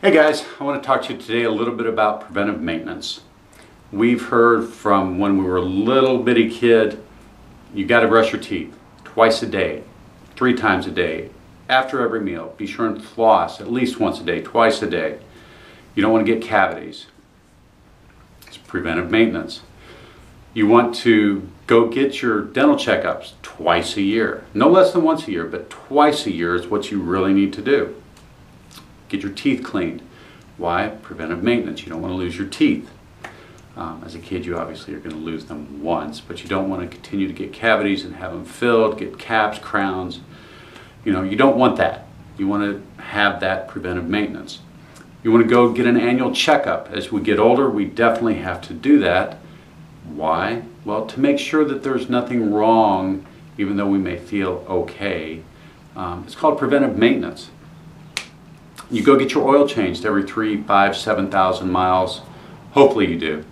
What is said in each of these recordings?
Hey guys, I want to talk to you today a little bit about preventive maintenance. We've heard from when we were a little bitty kid, you got to brush your teeth twice a day, 3 times a day, after every meal. Be sure and floss at least once a day, twice a day. You don't want to get cavities. It's preventive maintenance. You want to go get your dental checkups twice a year. No less than once a year, but twice a year is what you really need to do. Get your teeth cleaned. Why? Preventive maintenance. You don't want to lose your teeth. As a kid, you obviously are going to lose them once, but you don't want to continue to get cavities and have them filled, get caps, crowns. You don't want that. You want to have that preventive maintenance. You want to go get an annual checkup. As we get older, we definitely have to do that. Why? Well, to make sure that there's nothing wrong, even though we may feel okay. It's called preventive maintenance. You go get your oil changed every 3, 5, 7,000 miles. Hopefully you do.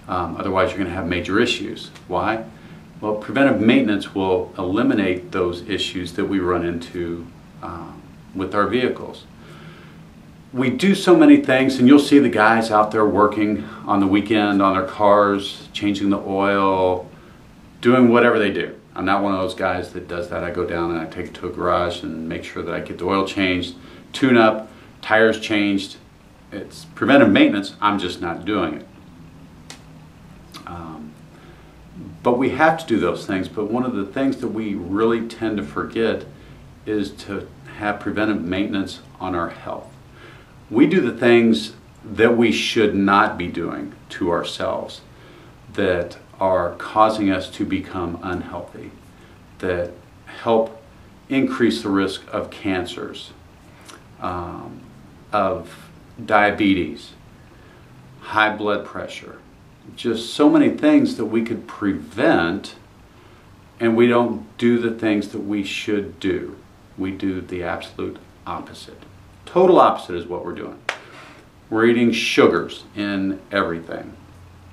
Otherwise you're going to have major issues. Why? Well, preventive maintenance will eliminate those issues that we run into with our vehicles. We do so many things, and you'll see the guys out there working on the weekend on their cars, changing the oil, doing whatever they do. I'm not one of those guys that does that. I go down and I take it to a garage and make sure that I get the oil changed, tune up, tires changed. It's preventive maintenance. I'm just not doing it. But we have to do those things. But one of the things that we really tend to forget is to have preventive maintenance on our health. We do the things that we should not be doing to ourselves that are causing us to become unhealthy, that help increase the risk of cancers, of diabetes, high blood pressure, just so many things that we could prevent, and we don't do the things that we should do. We do the absolute opposite. Total opposite is what we're doing. We're eating sugars in everything.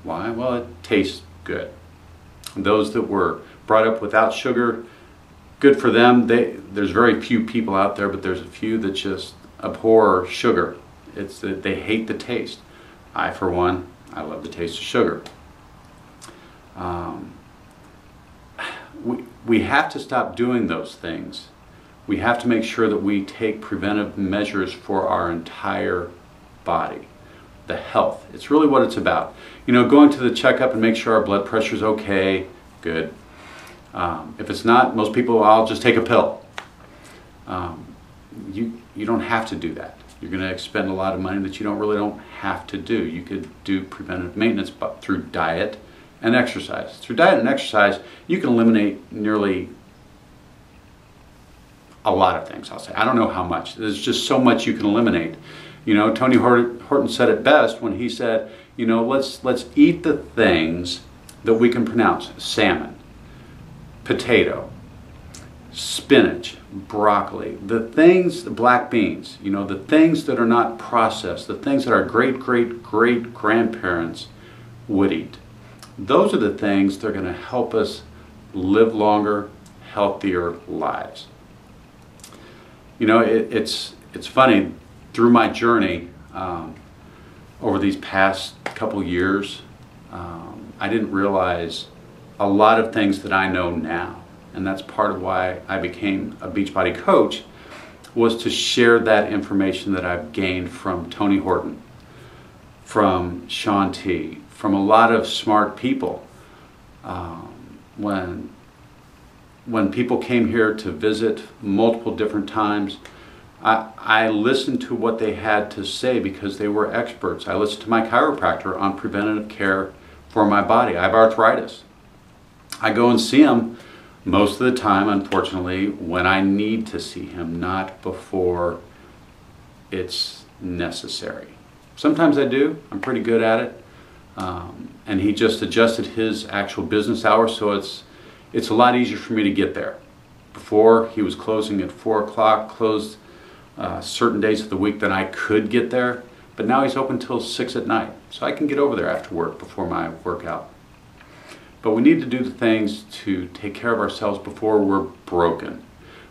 Why? Well, it tastes good. Those that were brought up without sugar, good for them. There's very few people out there, but there's a few that just abhor sugar. It's that they hate the taste. I, for one, I love the taste of sugar. We have to stop doing those things. We have to make sure that we take preventive measures for our entire body. The health. It's really what it's about. Going to the checkup and make sure our blood pressure is okay, good. If it's not, most people, I'll just take a pill. You don't have to do that. You're going to expend a lot of money that you really don't have to do. You could do preventive maintenance through diet and exercise. Through diet and exercise, you can eliminate nearly a lot of things, I'll say. I don't know how much. There's just so much you can eliminate. Tony Horton said it best when he said, let's eat the things that we can pronounce. Salmon, potato, spinach, broccoli, the black beans, the things that are not processed, the things that our great-great-great-grandparents would eat. Those are the things that are going to help us live longer, healthier lives. It's funny, through my journey over these past couple years, I didn't realize a lot of things that I know now. And that's part of why I became a Beachbody coach, was to share that information that I've gained from Tony Horton, from Shaun T, from a lot of smart people. When people came here to visit multiple different times, I listened to what they had to say because they were experts. I listened to my chiropractor on preventative care for my body. I have arthritis. I go and see him most of the time, unfortunately, when I need to see him, not before it's necessary. Sometimes I do. I'm pretty good at it. And he just adjusted his actual business hours, so it's a lot easier for me to get there. Before, he was closing at 4 o'clock, closed certain days of the week that I could get there, but now he's open till 6 at night, so I can get over there after work before my workout. But we need to do the things to take care of ourselves before we're broken.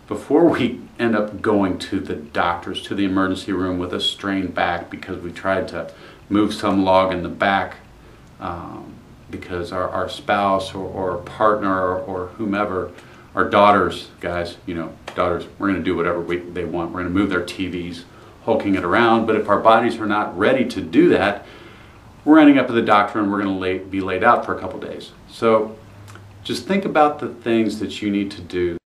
before we end up going to the doctors, to the emergency room with a strained back because we tried to move some log in the back because our spouse or partner or whomever, our daughters, guys, you know, daughters, we're going to do whatever they want. We're going to move their TVs, hulking it around. But if our bodies are not ready to do that, we're ending up at the doctor and we're going to be laid out for a couple days. So just think about the things that you need to do.